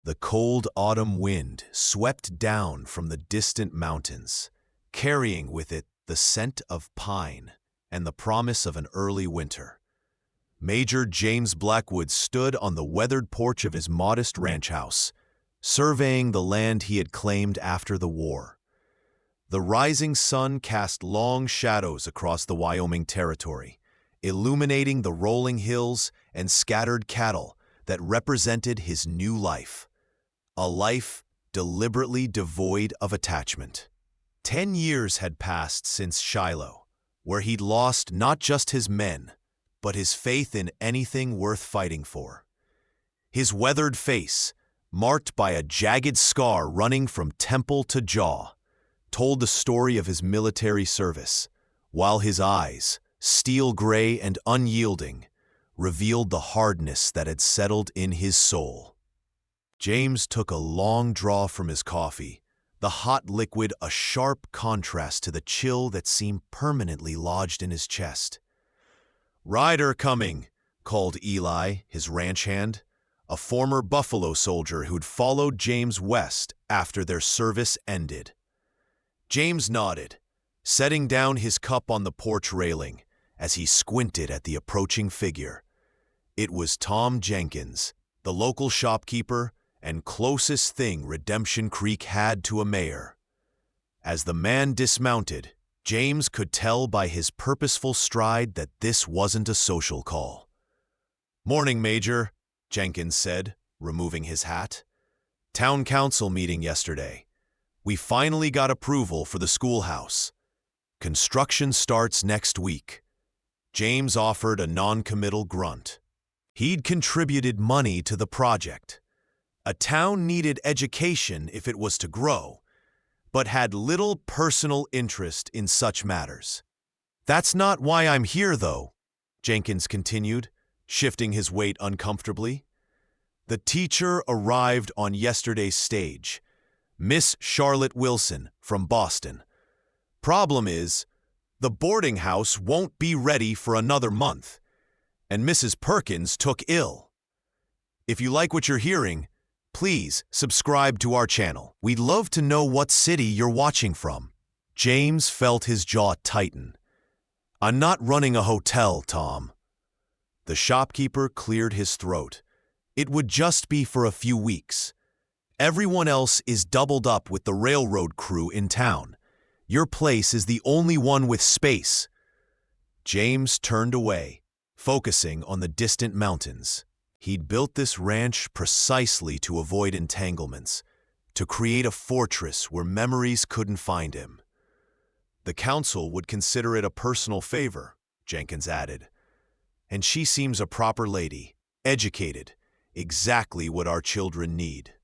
The cold autumn wind swept down from the distant mountains, carrying with it the scent of pine and the promise of an early winter. Major James Blackwood stood on the weathered porch of his modest ranch house, surveying the land he had claimed after the war. The rising sun cast long shadows across the Wyoming territory, illuminating the rolling hills and scattered cattle that represented his new life. A life deliberately devoid of attachment. 10 years had passed since Shiloh, where he'd lost not just his men, but his faith in anything worth fighting for. His weathered face, marked by a jagged scar running from temple to jaw, told the story of his military service, while his eyes, steel gray and unyielding, revealed the hardness that had settled in his soul. James took a long draw from his coffee, the hot liquid a sharp contrast to the chill that seemed permanently lodged in his chest. "Rider coming," called Eli, his ranch hand, a former Buffalo soldier who'd followed James west after their service ended. James nodded, setting down his cup on the porch railing as he squinted at the approaching figure. It was Tom Jenkins, the local shopkeeper and closest thing Redemption Creek had to a mayor. As the man dismounted, James could tell by his purposeful stride that this wasn't a social call. "Morning, Major," Jenkins said, removing his hat. "Town council meeting yesterday. We finally got approval for the schoolhouse. Construction starts next week." James offered a non-committal grunt. He'd contributed money to the project. A town needed education if it was to grow, but had little personal interest in such matters. "That's not why I'm here, though," Jenkins continued, shifting his weight uncomfortably. "The teacher arrived on yesterday's stage, Miss Charlotte Wilson from Boston. Problem is, the boarding house won't be ready for another month, and Mrs. Perkins took ill. If you like what you're hearing, please subscribe to our channel. We'd love to know what city you're watching from." James felt his jaw tighten. "I'm not running a hotel, Tom." The shopkeeper cleared his throat. "It would just be for a few weeks. Everyone else is doubled up with the railroad crew in town. Your place is the only one with space." James turned away, focusing on the distant mountains. He'd built this ranch precisely to avoid entanglements, to create a fortress where memories couldn't find him. "The council would consider it a personal favor," Jenkins added. "And she seems a proper lady, educated, exactly what our children need."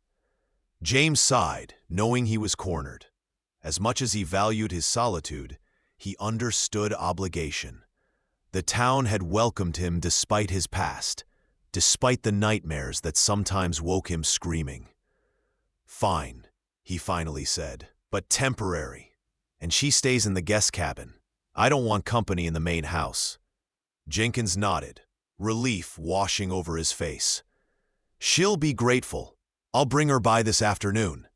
James sighed, knowing he was cornered. As much as he valued his solitude, he understood obligation. The town had welcomed him despite his past, despite the nightmares that sometimes woke him screaming. "Fine," he finally said, "but temporary. And she stays in the guest cabin. I don't want company in the main house." Jenkins nodded, relief washing over his face. "She'll be grateful. I'll bring her by this afternoon."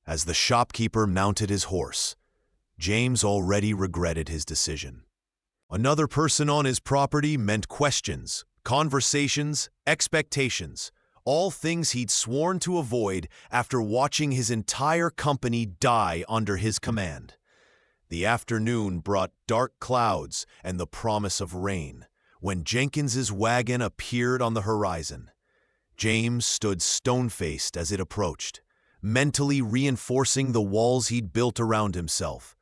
As the shopkeeper mounted his horse, James already regretted his decision. Another person on his property meant questions, conversations, expectations, all things he'd sworn to avoid after watching his entire company die under his command. The afternoon brought dark clouds and the promise of rain when Jenkins's wagon appeared on the horizon. James stood stone-faced as it approached, mentally reinforcing the walls he'd built around himself.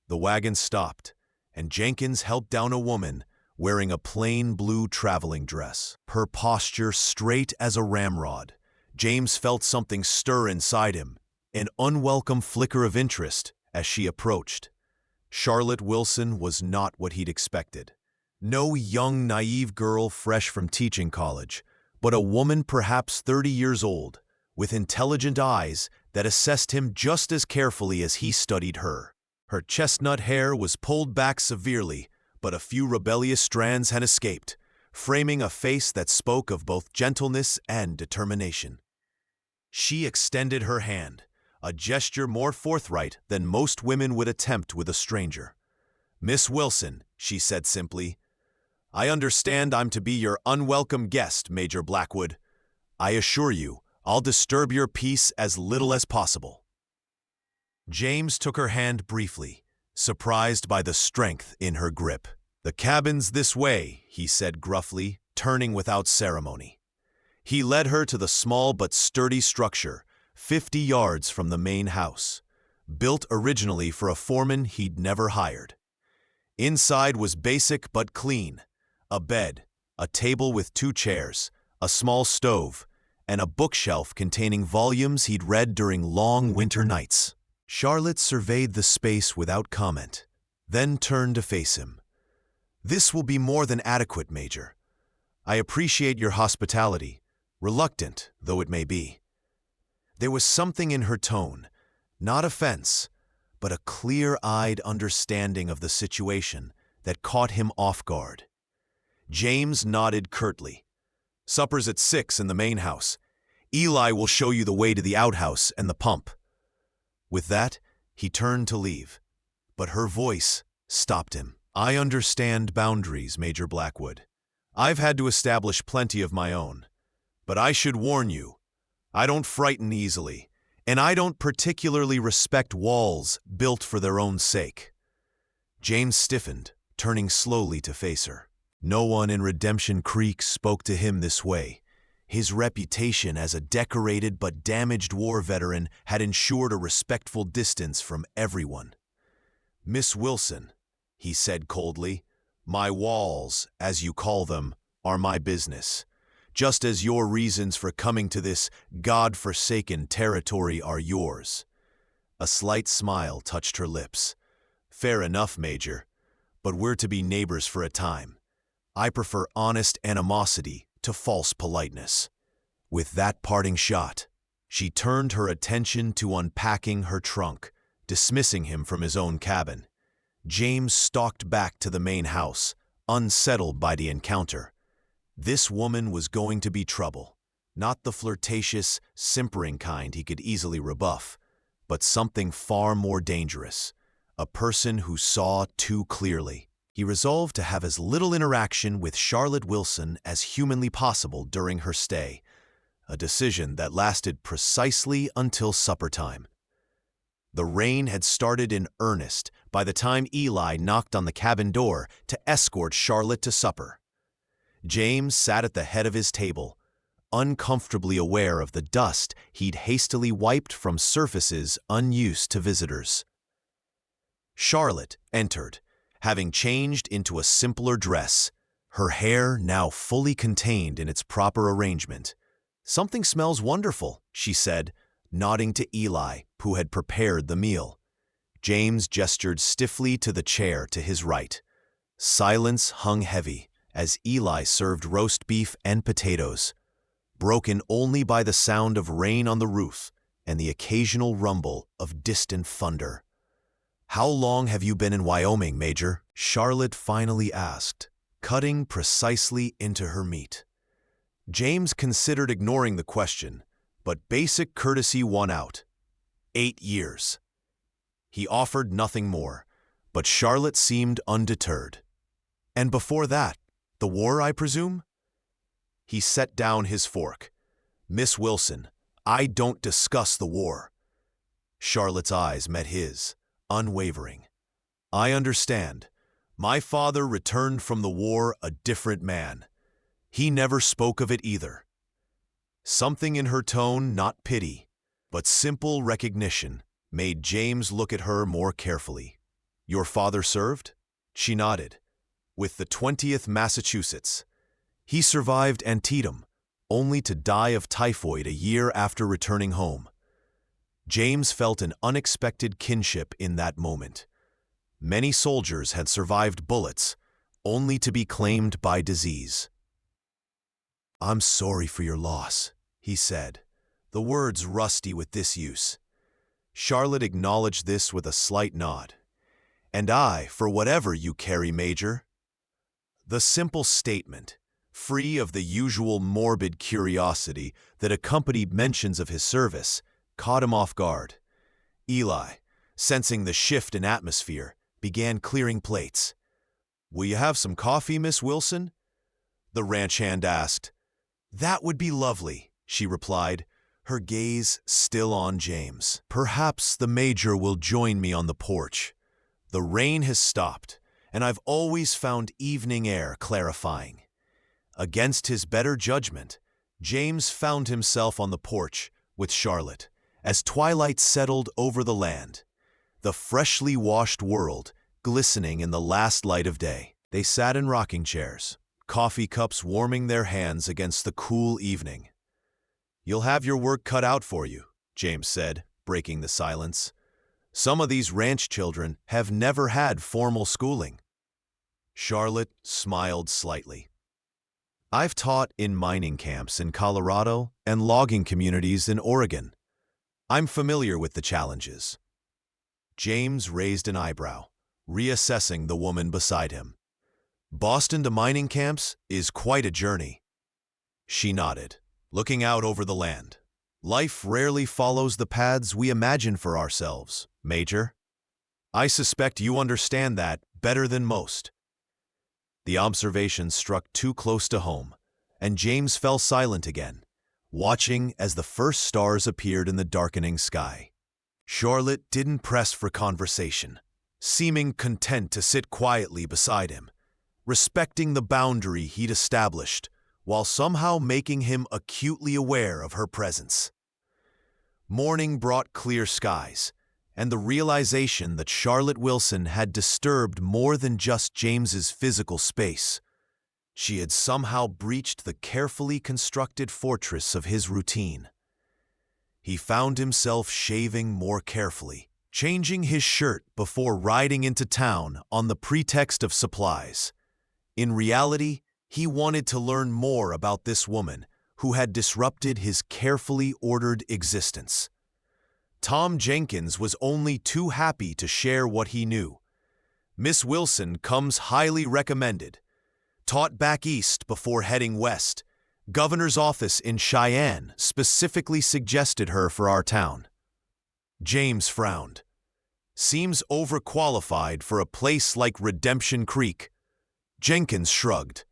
The wagon stopped, and Jenkins helped down a woman wearing a plain blue traveling dress, her posture straight as a ramrod. James felt something stir inside him, an unwelcome flicker of interest as she approached. Charlotte Wilson was not what he'd expected. No young, naive girl fresh from teaching college, but a woman perhaps 30 years old, with intelligent eyes that assessed him just as carefully as he studied her. Her chestnut hair was pulled back severely, but a few rebellious strands had escaped, framing a face that spoke of both gentleness and determination. She extended her hand, a gesture more forthright than most women would attempt with a stranger. "Miss Wilson," she said simply, "I understand I'm to be your unwelcome guest, Major Blackwood. I assure you, I'll disturb your peace as little as possible." James took her hand briefly, surprised by the strength in her grip. "The cabin's this way," he said gruffly, turning without ceremony. He led her to the small but sturdy structure, 50 yards from the main house, built originally for a foreman he'd never hired. Inside was basic but clean: a bed, a table with 2 chairs, a small stove, and a bookshelf containing volumes he'd read during long winter nights. Charlotte surveyed the space without comment, then turned to face him. "This will be more than adequate, Major. I appreciate your hospitality, reluctant though it may be." There was something in her tone, not offense, but a clear-eyed understanding of the situation that caught him off guard. James nodded curtly. "Supper's at 6 in the main house. Eli will show you the way to the outhouse and the pump." With that, he turned to leave, but her voice stopped him. "I understand boundaries, Major Blackwood. I've had to establish plenty of my own. But I should warn you, I don't frighten easily, and I don't particularly respect walls built for their own sake." James stiffened, turning slowly to face her. No one in Redemption Creek spoke to him this way. His reputation as a decorated but damaged war veteran had ensured a respectful distance from everyone. "Miss Wilson," he said coldly, "my walls, as you call them, are my business, just as your reasons for coming to this God-forsaken territory are yours." A slight smile touched her lips. "Fair enough, Major, but we're to be neighbors for a time. I prefer honest animosity to false politeness." With that parting shot, she turned her attention to unpacking her trunk, dismissing him from his own cabin. James stalked back to the main house, unsettled by the encounter. This woman was going to be trouble, not the flirtatious, simpering kind he could easily rebuff, but something far more dangerous, a person who saw too clearly. He resolved to have as little interaction with Charlotte Wilson as humanly possible during her stay, a decision that lasted precisely until supper time. The rain had started in earnest by the time Eli knocked on the cabin door to escort Charlotte to supper. James sat at the head of his table, uncomfortably aware of the dust he'd hastily wiped from surfaces unused to visitors. Charlotte entered, having changed into a simpler dress, her hair now fully contained in its proper arrangement. "Something smells wonderful," she said, nodding to Eli, who had prepared the meal. James gestured stiffly to the chair to his right. Silence hung heavy as Eli served roast beef and potatoes, broken only by the sound of rain on the roof and the occasional rumble of distant thunder. "How long have you been in Wyoming, Major?" Charlotte finally asked, cutting precisely into her meat. James considered ignoring the question, but basic courtesy won out. 8 years. He offered nothing more, but Charlotte seemed undeterred. "And before that, the war, I presume?" He set down his fork. "Miss Wilson, I don't discuss the war." Charlotte's eyes met his, unwavering. "I understand. My father returned from the war a different man. He never spoke of it either." Something in her tone, not pity, but simple recognition, made James look at her more carefully. "Your father served?" She nodded. "With the 20th Massachusetts. He survived Antietam, only to die of typhoid a year after returning home." James felt an unexpected kinship in that moment. Many soldiers had survived bullets, only to be claimed by disease. "I'm sorry for your loss," he said, the words rusty with disuse. Charlotte acknowledged this with a slight nod. "And I, for whatever you carry, Major." The simple statement, free of the usual morbid curiosity that accompanied mentions of his service, caught him off guard. Eli, sensing the shift in atmosphere, began clearing plates. "Will you have some coffee, Miss Wilson?" the ranch hand asked. "That would be lovely," she replied, her gaze still on James. "Perhaps the Major will join me on the porch. The rain has stopped, and I've always found evening air clarifying." Against his better judgment, James found himself on the porch with Charlotte as twilight settled over the land, the freshly washed world glistening in the last light of day. They sat in rocking chairs, coffee cups warming their hands against the cool evening. "You'll have your work cut out for you," James said, breaking the silence. "Some of these ranch children have never had formal schooling." Charlotte smiled slightly. "I've taught in mining camps in Colorado and logging communities in Oregon. I'm familiar with the challenges." James raised an eyebrow, reassessing the woman beside him. "Boston to mining camps is quite a journey." She nodded, looking out over the land. "Life rarely follows the paths we imagine for ourselves, Major. I suspect you understand that better than most." The observation struck too close to home, and James fell silent again, watching as the first stars appeared in the darkening sky. Charlotte didn't press for conversation, seeming content to sit quietly beside him, respecting the boundary he'd established, while somehow making him acutely aware of her presence. Morning brought clear skies, and the realization that Charlotte Wilson had disturbed more than just James's physical space. She had somehow breached the carefully constructed fortress of his routine. He found himself shaving more carefully, changing his shirt before riding into town on the pretext of supplies. In reality, he wanted to learn more about this woman who had disrupted his carefully ordered existence. Tom Jenkins was only too happy to share what he knew. Miss Wilson comes highly recommended. Taught back east before heading west. Governor's office in Cheyenne specifically suggested her for our town. James frowned. "Seems overqualified for a place like Redemption Creek." Jenkins shrugged.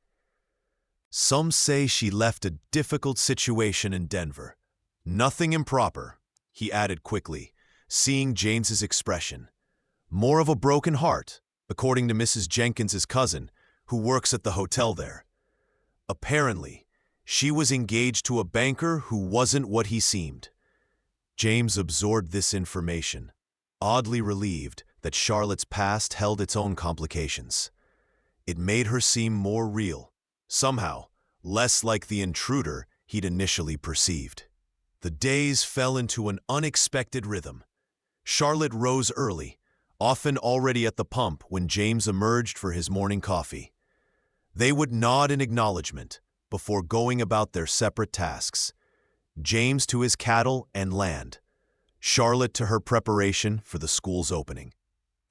"Some say she left a difficult situation in Denver. Nothing improper," he added quickly, seeing James's expression. "More of a broken heart, according to Mrs. Jenkins's cousin, who works at the hotel there. Apparently, she was engaged to a banker who wasn't what he seemed." James absorbed this information, oddly relieved that Charlotte's past held its own complications. It made her seem more real, somehow less like the intruder he'd initially perceived. The days fell into an unexpected rhythm. Charlotte rose early, often already at the pump when James emerged for his morning coffee. They would nod in acknowledgement before going about their separate tasks. James to his cattle and land, Charlotte to her preparation for the school's opening.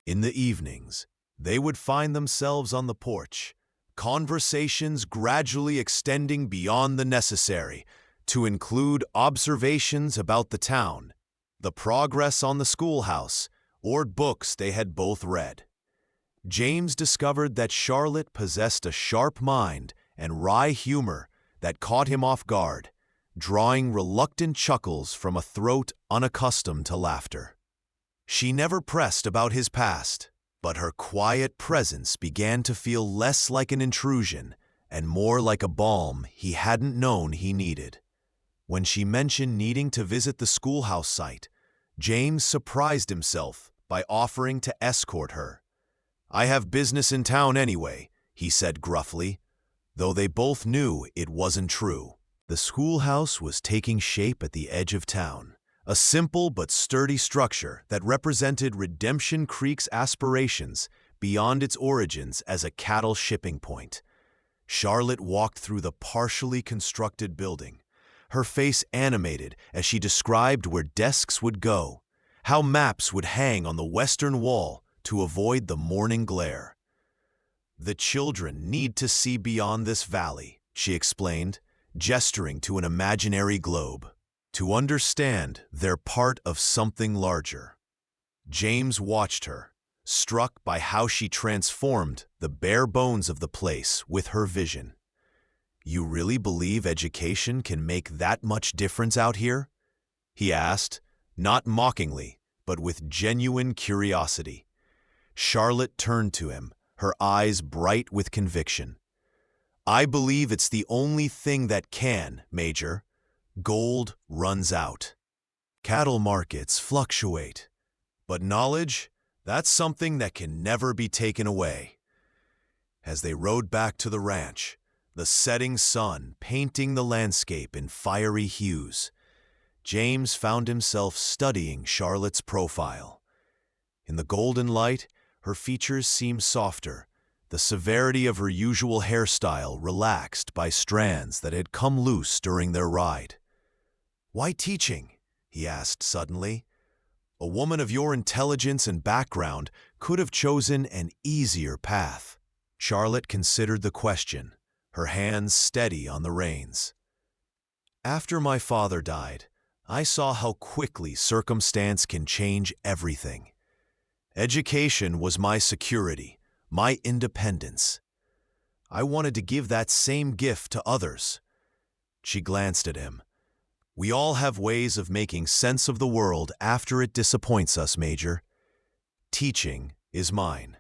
In the evenings, they would find themselves on the porch, conversations gradually extending beyond the necessary to include observations about the town, the progress on the schoolhouse, or books they had both read. James discovered that Charlotte possessed a sharp mind and wry humor that caught him off guard, drawing reluctant chuckles from a throat unaccustomed to laughter. She never pressed about his past, but her quiet presence began to feel less like an intrusion and more like a balm he hadn't known he needed. When she mentioned needing to visit the schoolhouse site, James surprised himself by offering to escort her. "I have business in town anyway," he said gruffly, though they both knew it wasn't true. The schoolhouse was taking shape at the edge of town, a simple but sturdy structure that represented Redemption Creek's aspirations beyond its origins as a cattle shipping point. Charlotte walked through the partially constructed building, her face animated as she described where desks would go, how maps would hang on the western wall to avoid the morning glare. "The children need to see beyond this valley," she explained, gesturing to an imaginary globe. To understand, they're part of something larger. James watched her, struck by how she transformed the bare bones of the place with her vision. "You really believe education can make that much difference out here?" he asked, not mockingly, but with genuine curiosity. Charlotte turned to him, her eyes bright with conviction. "I believe it's the only thing that can, Major. Gold runs out. Cattle markets fluctuate. But knowledge, that's something that can never be taken away." As they rode back to the ranch, the setting sun painting the landscape in fiery hues, James found himself studying Charlotte's profile. In the golden light, her features seemed softer, the severity of her usual hairstyle relaxed by strands that had come loose during their ride. "Why teaching?" he asked suddenly. "A woman of your intelligence and background could have chosen an easier path." Charlotte considered the question, her hands steady on the reins. "After my father died, I saw how quickly circumstance can change everything. Education was my security, my independence. I wanted to give that same gift to others." She glanced at him. "We all have ways of making sense of the world after it disappoints us, Major. Teaching is mine."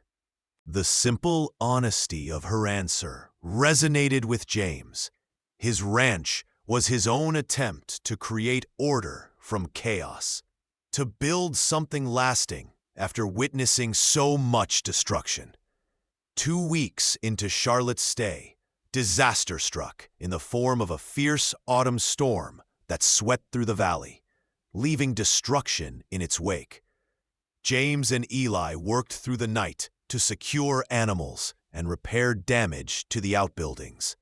The simple honesty of her answer resonated with James. His ranch was his own attempt to create order from chaos, to build something lasting after witnessing so much destruction. 2 weeks into Charlotte's stay, disaster struck in the form of a fierce autumn storm that swept through the valley, leaving destruction in its wake. James and Eli worked through the night to secure animals and repair damage to the outbuildings.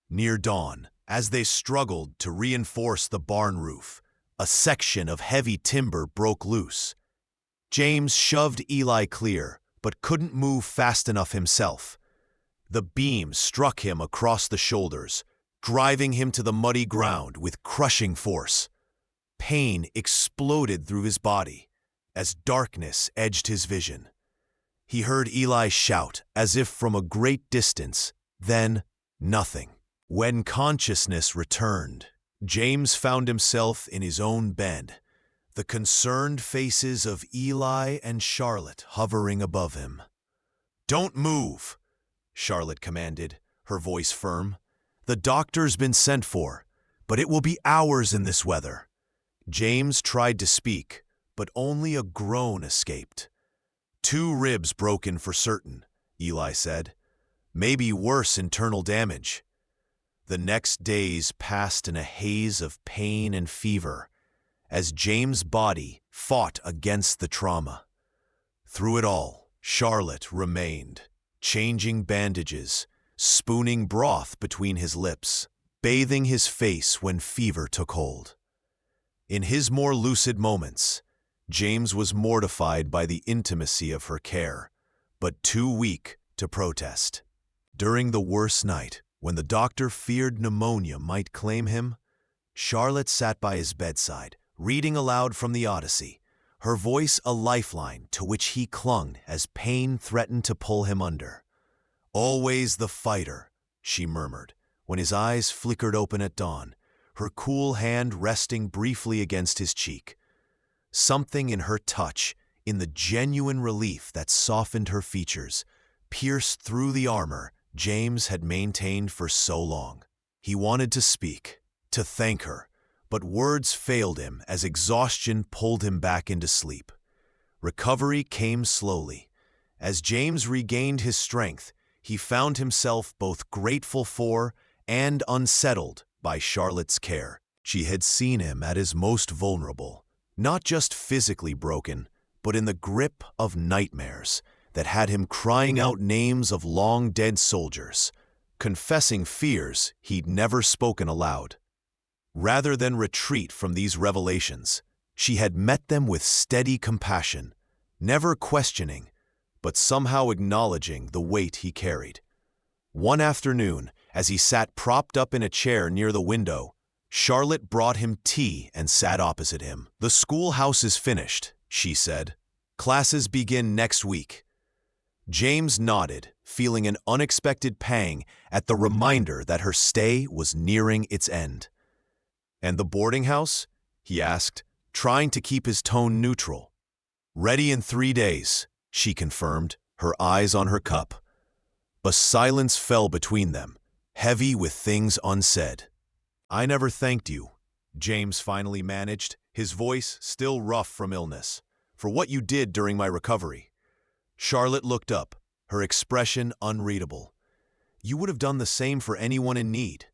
Near dawn, as they struggled to reinforce the barn roof, a section of heavy timber broke loose. James shoved Eli clear, but couldn't move fast enough himself. The beam struck him across the shoulders, driving him to the muddy ground with crushing force. Pain exploded through his body as darkness edged his vision. He heard Eli shout as if from a great distance, then nothing. When consciousness returned, James found himself in his own bed, the concerned faces of Eli and Charlotte hovering above him. "Don't move," Charlotte commanded, her voice firm. "The doctor's been sent for, but it will be hours in this weather." James tried to speak, but only a groan escaped. "2 ribs broken for certain," Eli said. "Maybe worse internal damage." The next days passed in a haze of pain and fever, as James' body fought against the trauma. Through it all, Charlotte remained, changing bandages, spooning broth between his lips, bathing his face when fever took hold. In his more lucid moments, James was mortified by the intimacy of her care, but too weak to protest. During the worst night, when the doctor feared pneumonia might claim him, Charlotte sat by his bedside, reading aloud from the Odyssey, her voice a lifeline to which he clung as pain threatened to pull him under. "Always the fighter," she murmured, when his eyes flickered open at dawn, her cool hand resting briefly against his cheek. Something in her touch, in the genuine relief that softened her features, pierced through the armor James had maintained for so long. He wanted to speak, to thank her, but words failed him as exhaustion pulled him back into sleep. Recovery came slowly. As James regained his strength, he found himself both grateful for and unsettled by Charlotte's care. She had seen him at his most vulnerable, not just physically broken, but in the grip of nightmares that had him crying out names of long-dead soldiers, confessing fears he'd never spoken aloud. Rather than retreat from these revelations, she had met them with steady compassion, never questioning, but somehow acknowledging the weight he carried. One afternoon, As he sat propped up in a chair near the window, Charlotte brought him tea and sat opposite him. "The schoolhouse is finished," she said. "Classes begin next week." James nodded, feeling an unexpected pang at the reminder that her stay was nearing its end. "And the boarding house?" he asked, trying to keep his tone neutral. "Ready in 3 days," she confirmed, her eyes on her cup. A silence fell between them, heavy with things unsaid. "I never thanked you," James finally managed, his voice still rough from illness, "for what you did during my recovery." Charlotte looked up, her expression unreadable. "You would have done the same for anyone in need."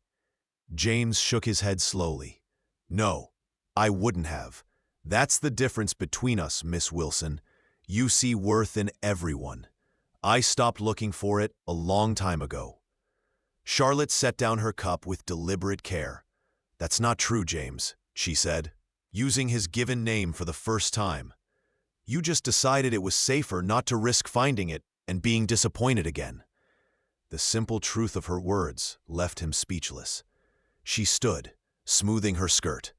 James shook his head slowly. "No, I wouldn't have. That's the difference between us, Miss Wilson. You see worth in everyone. I stopped looking for it a long time ago." Charlotte set down her cup with deliberate care. "That's not true, James," she said, using his given name for the first time. "You just decided it was safer not to risk finding it and being disappointed again." The simple truth of her words left him speechless. She stood, smoothing her skirt.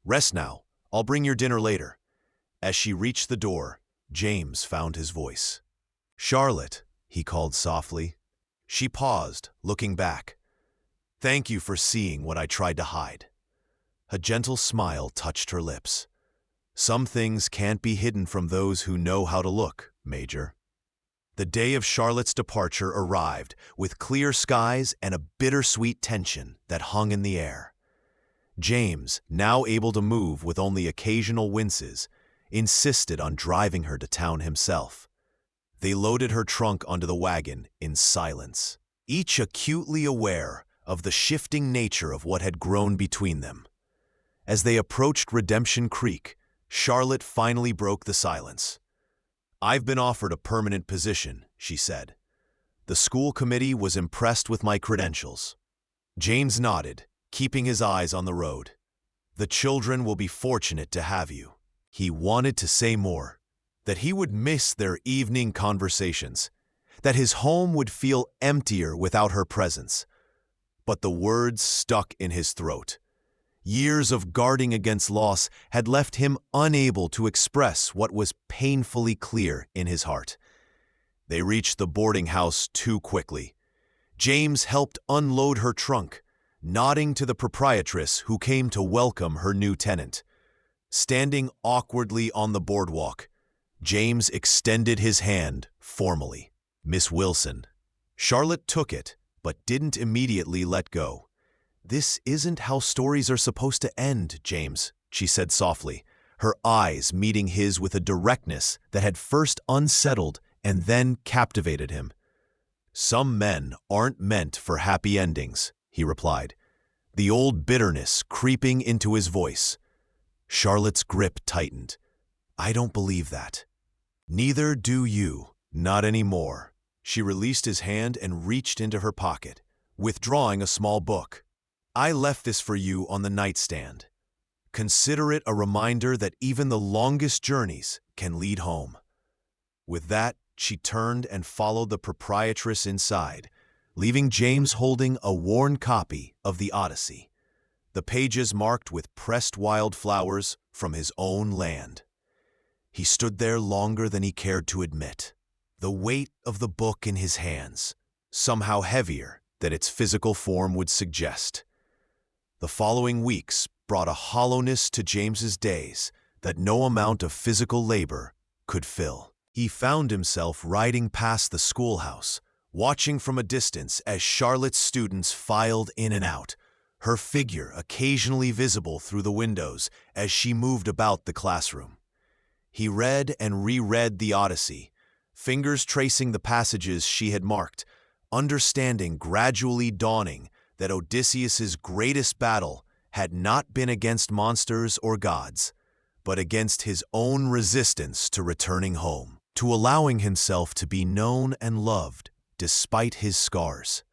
"Rest now. I'll bring your dinner later." As she reached the door, James found his voice. "Charlotte," he called softly. She paused, looking back. "Thank you for seeing what I tried to hide." A gentle smile touched her lips. "Some things can't be hidden from those who know how to look, Major." The day of Charlotte's departure arrived with clear skies and a bittersweet tension that hung in the air. James, now able to move with only occasional winces, insisted on driving her to town himself. They loaded her trunk onto the wagon in silence, each acutely aware of the shifting nature of what had grown between them. As they approached Redemption Creek, Charlotte finally broke the silence. "I've been offered a permanent position," she said. "The school committee was impressed with my credentials." James nodded, keeping his eyes on the road. "The children will be fortunate to have you." He wanted to say more, that he would miss their evening conversations, that his home would feel emptier without her presence. But the words stuck in his throat. Years of guarding against loss had left him unable to express what was painfully clear in his heart. They reached the boarding house too quickly. James helped unload her trunk, nodding to the proprietress who came to welcome her new tenant. Standing awkwardly on the boardwalk, James extended his hand formally. "Miss Wilson." Charlotte took it, but didn't immediately let go. "This isn't how stories are supposed to end, James," she said softly, her eyes meeting his with a directness that had first unsettled and then captivated him. "Some men aren't meant for happy endings," he replied, the old bitterness creeping into his voice. Charlotte's grip tightened. "I don't believe that." "Neither do you, not anymore." She released his hand and reached into her pocket, withdrawing a small book. "I left this for you on the nightstand. Consider it a reminder that even the longest journeys can lead home." With that, she turned and followed the proprietress inside, leaving James holding a worn copy of the Odyssey, the pages marked with pressed wildflowers from his own land. He stood there longer than he cared to admit, the weight of the book in his hands, somehow heavier than its physical form would suggest. The following weeks brought a hollowness to James's days that no amount of physical labor could fill. He found himself riding past the schoolhouse, watching from a distance as Charlotte's students filed in and out, her figure occasionally visible through the windows as she moved about the classroom. He read and reread the Odyssey, fingers tracing the passages she had marked, understanding gradually dawning that Odysseus's greatest battle had not been against monsters or gods, but against his own resistance to returning home, to allowing himself to be known and loved despite his scars.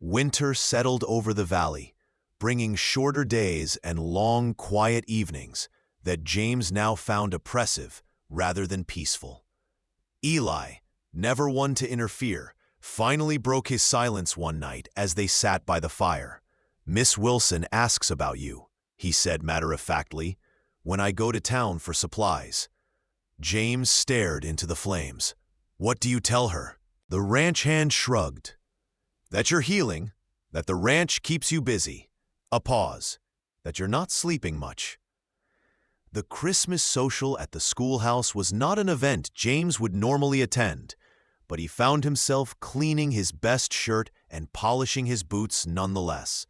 Winter settled over the valley, bringing shorter days and long, quiet evenings that James now found oppressive rather than peaceful. Eli, never one to interfere, finally broke his silence one night as they sat by the fire. "Miss Wilson asks about you," he said matter-of-factly, "when I go to town for supplies." James stared into the flames. "What do you tell her?" The ranch hand shrugged. "That you're healing, that the ranch keeps you busy." A pause. "That you're not sleeping much." The Christmas social at the schoolhouse was not an event James would normally attend, but he found himself cleaning his best shirt and polishing his boots nonetheless.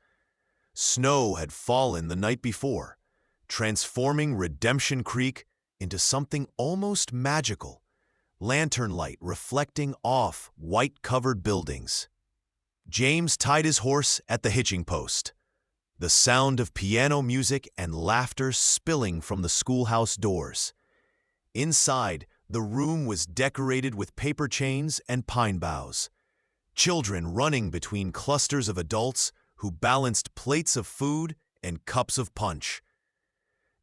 Snow had fallen the night before, transforming Redemption Creek into something almost magical, lantern light reflecting off white-covered buildings. James tied his horse at the hitching post, the sound of piano music and laughter spilling from the schoolhouse doors. Inside, the room was decorated with paper chains and pine boughs, children running between clusters of adults who balanced plates of food and cups of punch.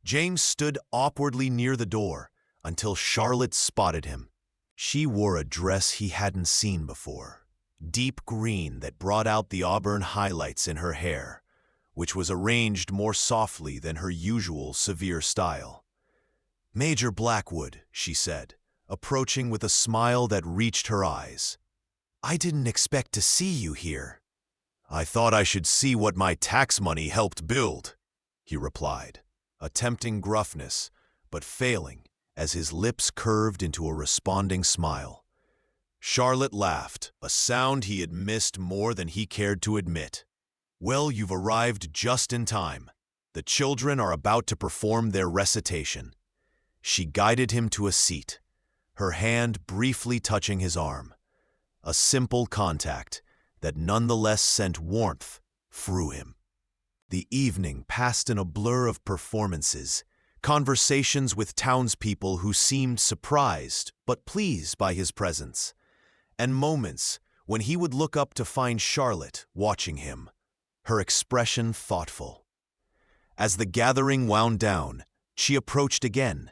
James stood awkwardly near the door until Charlotte spotted him. She wore a dress he hadn't seen before, deep green that brought out the auburn highlights in her hair, which was arranged more softly than her usual severe style. "Major Blackwood," she said, approaching with a smile that reached her eyes. "I didn't expect to see you here." "I thought I should see what my tax money helped build," he replied, attempting gruffness, but failing as his lips curved into a responding smile. Charlotte laughed, a sound he had missed more than he cared to admit. "Well, you've arrived just in time. The children are about to perform their recitation." She guided him to a seat, her hand briefly touching his arm, a simple contact that nonetheless sent warmth through him. The evening passed in a blur of performances, conversations with townspeople who seemed surprised but pleased by his presence, and moments when he would look up to find Charlotte watching him, her expression thoughtful. As the gathering wound down, she approached again.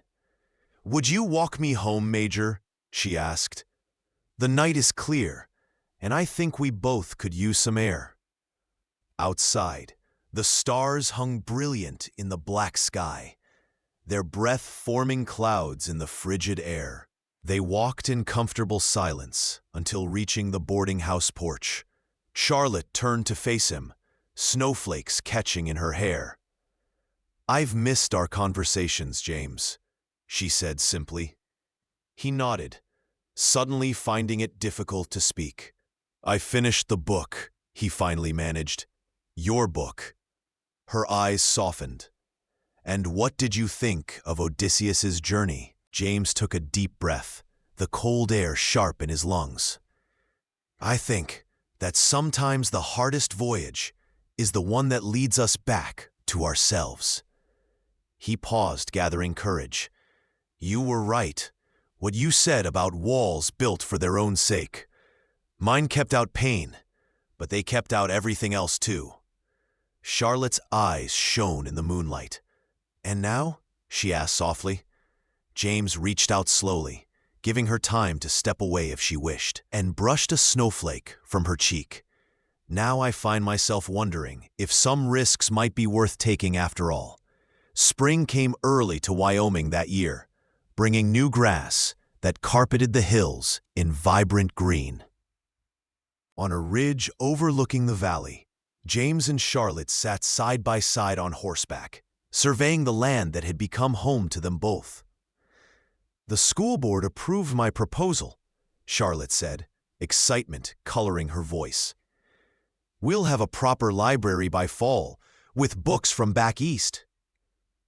"Would you walk me home, Major?" she asked. "The night is clear, and I think we both could use some air." Outside, the stars hung brilliant in the black sky, their breath forming clouds in the frigid air. They walked in comfortable silence until reaching the boarding house porch. Charlotte turned to face him, snowflakes catching in her hair. "I've missed our conversations, James," she said simply. He nodded, suddenly finding it difficult to speak. "I finished the book," he finally managed. "Your book." Her eyes softened. "And what did you think of Odysseus's journey?" James took a deep breath, the cold air sharp in his lungs. "I think that sometimes the hardest voyage is the one that leads us back to ourselves." He paused, gathering courage. "You were right, what you said about walls built for their own sake. Mine kept out pain, but they kept out everything else too." Charlotte's eyes shone in the moonlight. "And now?" she asked softly. James reached out slowly, giving her time to step away if she wished, and brushed a snowflake from her cheek. "Now I find myself wondering if some risks might be worth taking after all." Spring came early to Wyoming that year, bringing new grass that carpeted the hills in vibrant green. On a ridge overlooking the valley, James and Charlotte sat side by side on horseback, surveying the land that had become home to them both. "The school board approved my proposal," Charlotte said, excitement coloring her voice. "We'll have a proper library by fall, with books from back east."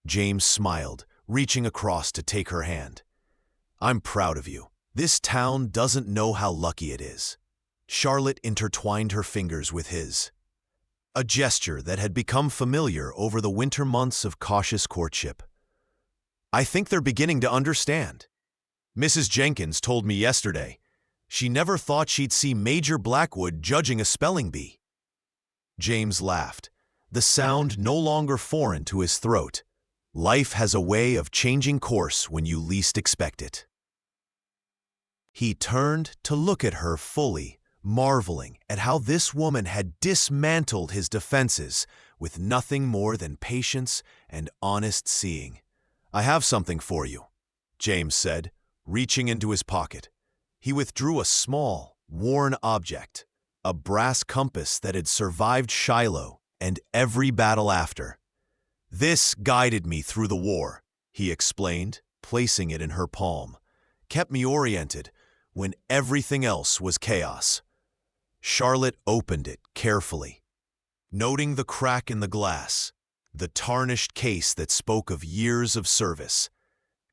James smiled, reaching across to take her hand. "I'm proud of you. This town doesn't know how lucky it is." Charlotte intertwined her fingers with his, a gesture that had become familiar over the winter months of cautious courtship. "I think they're beginning to understand. Mrs. Jenkins told me yesterday she never thought she'd see Major Blackwood judging a spelling bee." James laughed, the sound no longer foreign to his throat. Life has a way of changing course when you least expect it. He turned to look at her fully, marveling at how this woman had dismantled his defenses with nothing more than patience and honest seeing. "I have something for you," James said, reaching into his pocket. He withdrew a small, worn object, a brass compass that had survived Shiloh and every battle after. "This guided me through the war," he explained, placing it in her palm. "Kept me oriented when everything else was chaos." Charlotte opened it carefully, noting the crack in the glass, the tarnished case that spoke of years of service.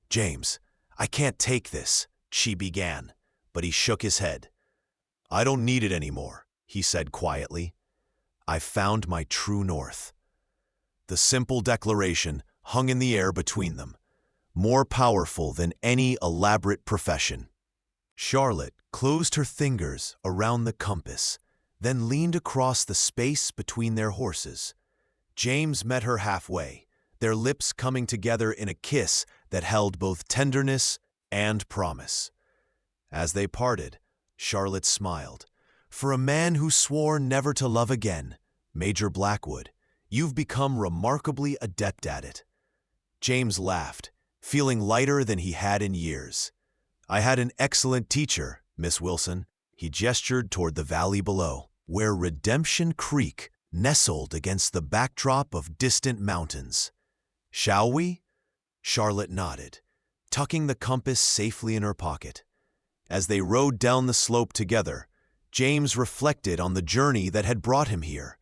"James, I can't take this," she began, but he shook his head. "I don't need it anymore," he said quietly. "I found my true north." The simple declaration hung in the air between them, more powerful than any elaborate profession. Charlotte closed her fingers around the compass, then leaned across the space between their horses. James met her halfway, their lips coming together in a kiss that held both tenderness and promise. As they parted, Charlotte smiled. "For a man who swore never to love again, Major Blackwood, you've become remarkably adept at it." James laughed, feeling lighter than he had in years. "I had an excellent teacher, Miss Wilson." He gestured toward the valley below, where Redemption Creek nestled against the backdrop of distant mountains. "Shall we?" Charlotte nodded, tucking the compass safely in her pocket. As they rode down the slope together, James reflected on the journey that had brought him here.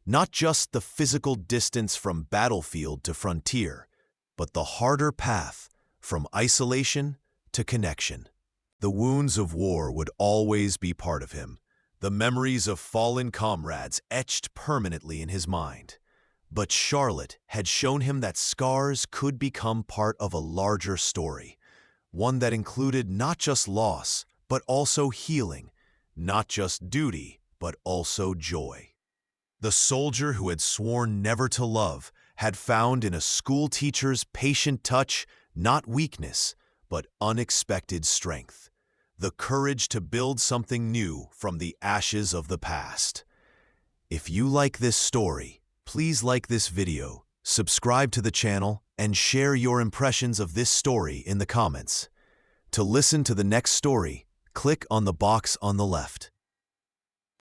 Not just the physical distance from battlefield to frontier, but the harder path from isolation to connection. The wounds of war would always be part of him, the memories of fallen comrades etched permanently in his mind. But Charlotte had shown him that scars could become part of a larger story, one that included not just loss, but also healing, not just duty, but also joy. The soldier who had sworn never to love had found in a schoolteacher's patient touch not weakness, but unexpected strength, the courage to build something new from the ashes of the past. If you like this story, please like this video, subscribe to the channel, and share your impressions of this story in the comments. To listen to the next story, click on the box on the left.